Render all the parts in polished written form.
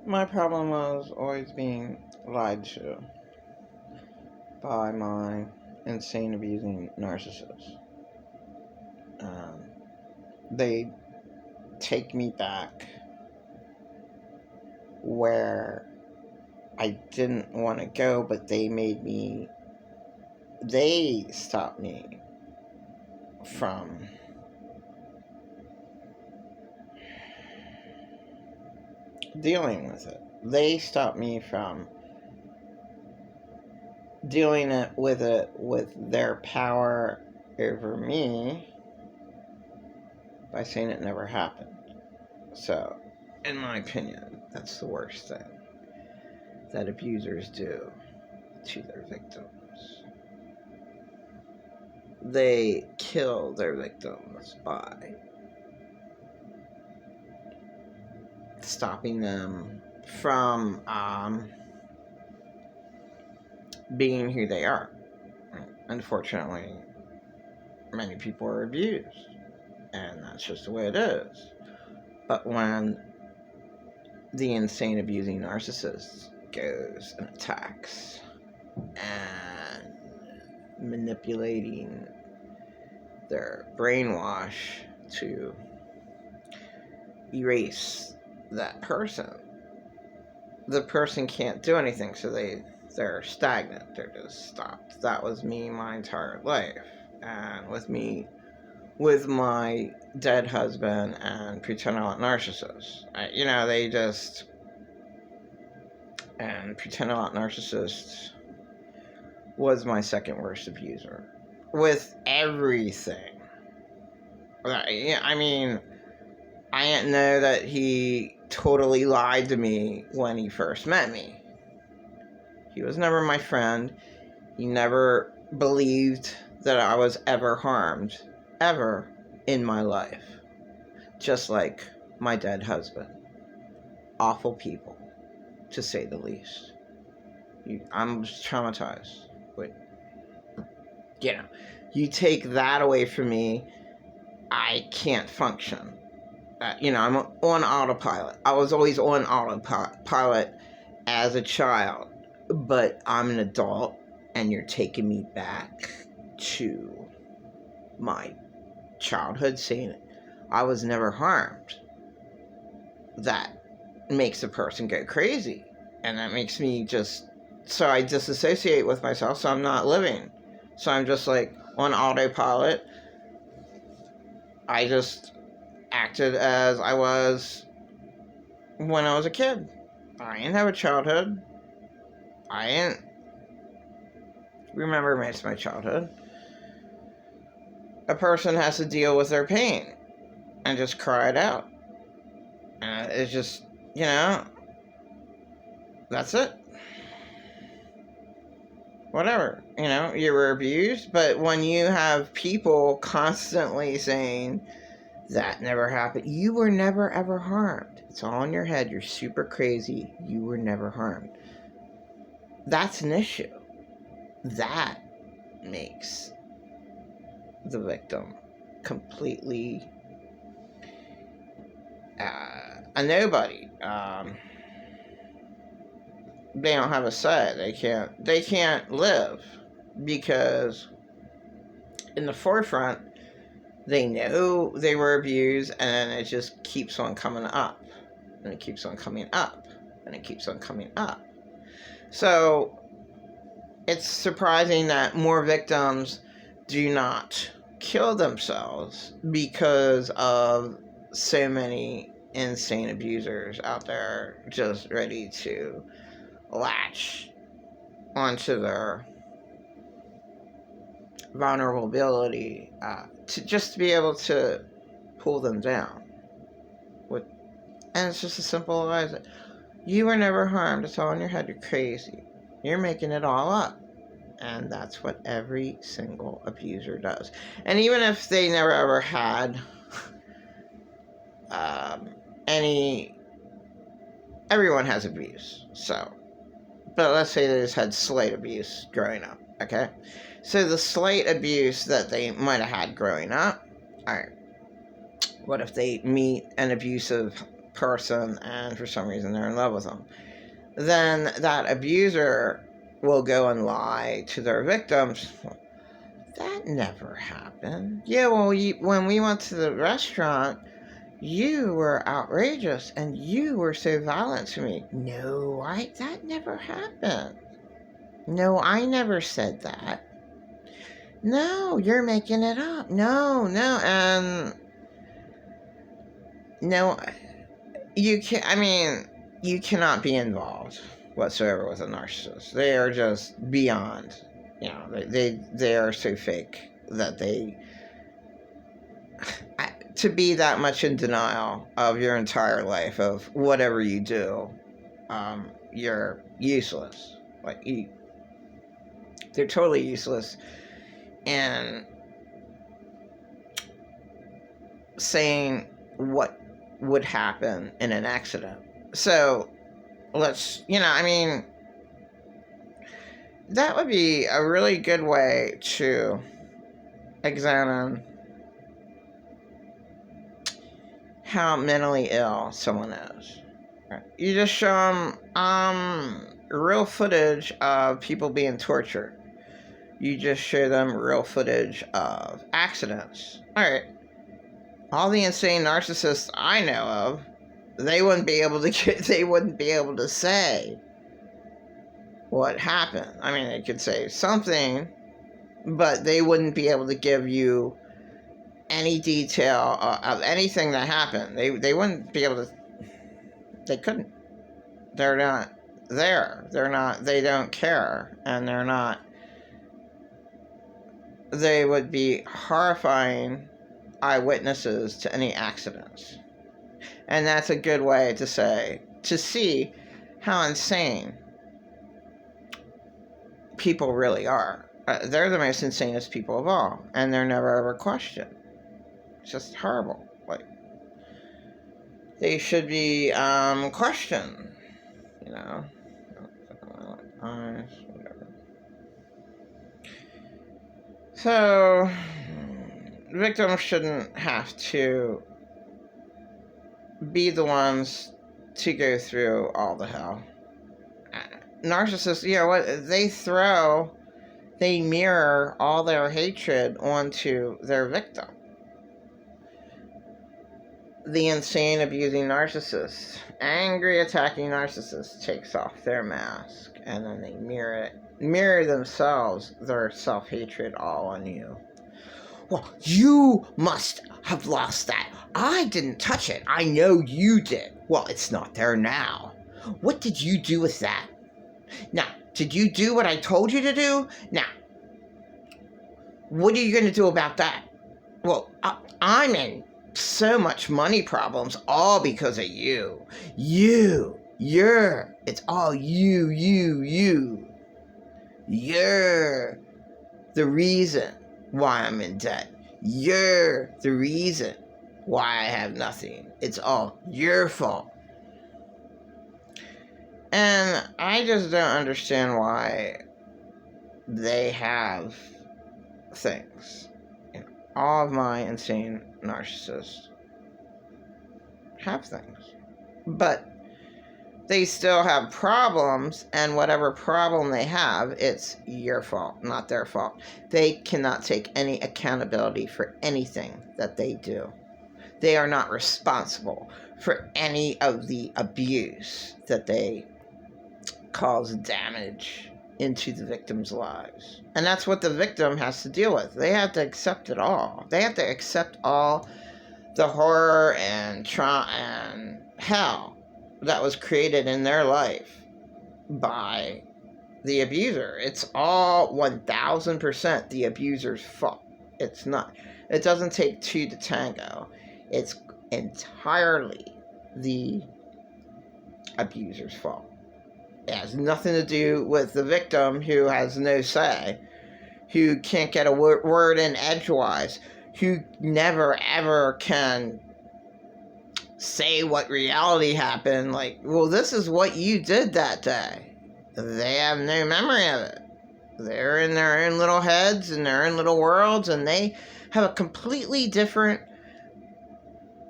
My problem was always being lied to by my insane abusing narcissist. Um, they take me back where I didn't want to go, but they stopped me from dealing with it. They stopped me from dealing with their power over me by saying it never happened. So, in my opinion, that's the worst thing that abusers do to their victims. They kill their victims by stopping them from being who they are. Unfortunately, many people are abused, and that's just the way it is. But when the insane abusing narcissist goes and attacks and manipulating their brainwash to erase that person, the person can't do anything, so they're stagnant, they're just stopped. That was me my entire life. And with my dead husband and pretend I narcissist, they just, and pretend I narcissist was my second worst abuser with everything. I mean, I didn't know that he totally lied to me when he first met me. He was never my friend. He never believed that I was ever harmed, ever in my life. Just like my dead husband. Awful people, to say the least. I'm traumatized. But, you take that away from me, I can't function. I'm on autopilot. I was always on autopilot as a child, but I'm an adult, and you're taking me back to my childhood, saying I was never harmed. That makes a person go crazy, and that makes me so I disassociate with myself, so I'm not living. So I'm just like on autopilot. I just acted as I was when I was a kid. I didn't have a childhood. I didn't remember most of my childhood. A person has to deal with their pain and just cry it out. And it's just, that's it. Whatever, you were abused, but when you have people constantly saying, that never happened, you were never ever harmed, it's all in your head, you're super crazy, you were never harmed, that's an issue. That makes the victim completely a nobody. They don't have a say. They can't live, because in the forefront they know they were abused, and then it just keeps on coming up, and it keeps on coming up, and it keeps on coming up. So it's surprising that more victims do not kill themselves because of so many insane abusers out there just ready to latch onto their vulnerability to be able to pull them down. And it's just as simple as, you were never harmed, it's all in your head, you're crazy, you're making it all up. And that's what every single abuser does. And even if they never ever had everyone has abuse, but let's say they just had slight abuse growing up, okay? So the slight abuse that they might have had growing up, alright, what if they meet an abusive person and for some reason they're in love with them. Then that abuser will go and lie to their victims. That never happened. Yeah, well, when we went to the restaurant, you were outrageous and you were so violent to me. No, that never happened. No, I never said that. No, you're making it up. No, and no, you can't. I mean, you cannot be involved whatsoever with a narcissist. They are just beyond. You know, they are so fake that to be that much in denial of your entire life, of whatever you do, you're useless. Like, they're totally useless. And saying what would happen in an accident. So, that would be a really good way to examine how mentally ill someone is. You just show them real footage of people being tortured. You just show them real footage of accidents. Alright. All the insane narcissists I know of, they wouldn't be able to say what happened. I mean, they could say something, but they wouldn't be able to give you any detail of anything that happened. They wouldn't be able to. They couldn't. They're not there. They don't care, and they're not. They would be horrifying eyewitnesses to any accidents. And that's a good way to see how insane people really are. They're the most insanest people of all, and they're never ever questioned. It's just horrible. Like, they should be questioned, you know. Whatever. So, victims shouldn't have to be the ones to go through all the hell. Narcissists, they mirror all their hatred onto their victim. The insane, abusing narcissist, angry, attacking narcissist takes off their mask, and then they mirror themselves, their self-hatred all on you. Well, you must have lost that. I didn't touch it. I know you did. Well, it's not there now. What did you do with that? Now, did you do what I told you to do? Now, what are you going to do about that? Well, I'm in so much money problems, all because of you. It's all you. You're the reason why I'm in debt. You're the reason why I have nothing. It's all your fault. And I just don't understand why they have things. You know, all of my insane narcissists have things. But they still have problems, and whatever problem they have, it's your fault, not their fault. They cannot take any accountability for anything that they do. They are not responsible for any of the abuse that they cause damage into the victim's lives. And that's what the victim has to deal with. They have to accept it all. They have to accept all the horror and trauma and hell that was created in their life by the abuser. It's all 1000% the abuser's fault. It's not. It doesn't take two to tango. It's entirely the abuser's fault. It has nothing to do with the victim, who has no say, who can't get a word in edgewise, who never ever can say what reality happened. Like, well, this is what you did that day. They have no memory of it. They're in their own little heads and their own little worlds, and they have a completely different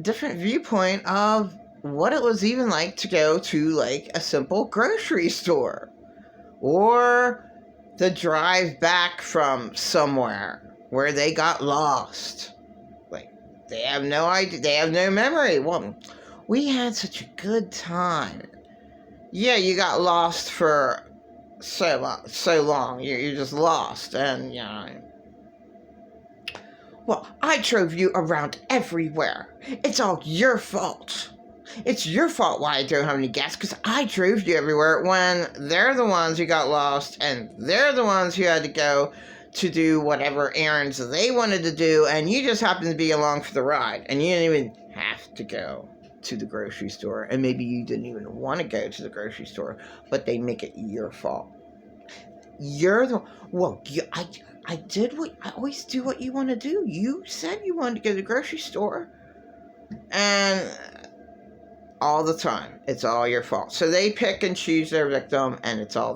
viewpoint of what it was even like to go to like a simple grocery store, or the drive back from somewhere where they got lost. Like, they have no idea, they have no memory. Well, we had such a good time. Yeah, you got lost for so long. You're just lost, and you know. Well, I drove you around everywhere. It's all your fault. It's your fault why I don't have any gas, because I drove you everywhere when they're the ones who got lost, and they're the ones who had to go to do whatever errands they wanted to do, and you just happened to be along for the ride, and you didn't even have to go to the grocery store, and maybe you didn't even want to go to the grocery store, but they make it your fault. You're the well. I did what I always do. What you want to do? You said you wanted to go to the grocery store, and all the time it's all your fault. So they pick and choose their victim, and it's all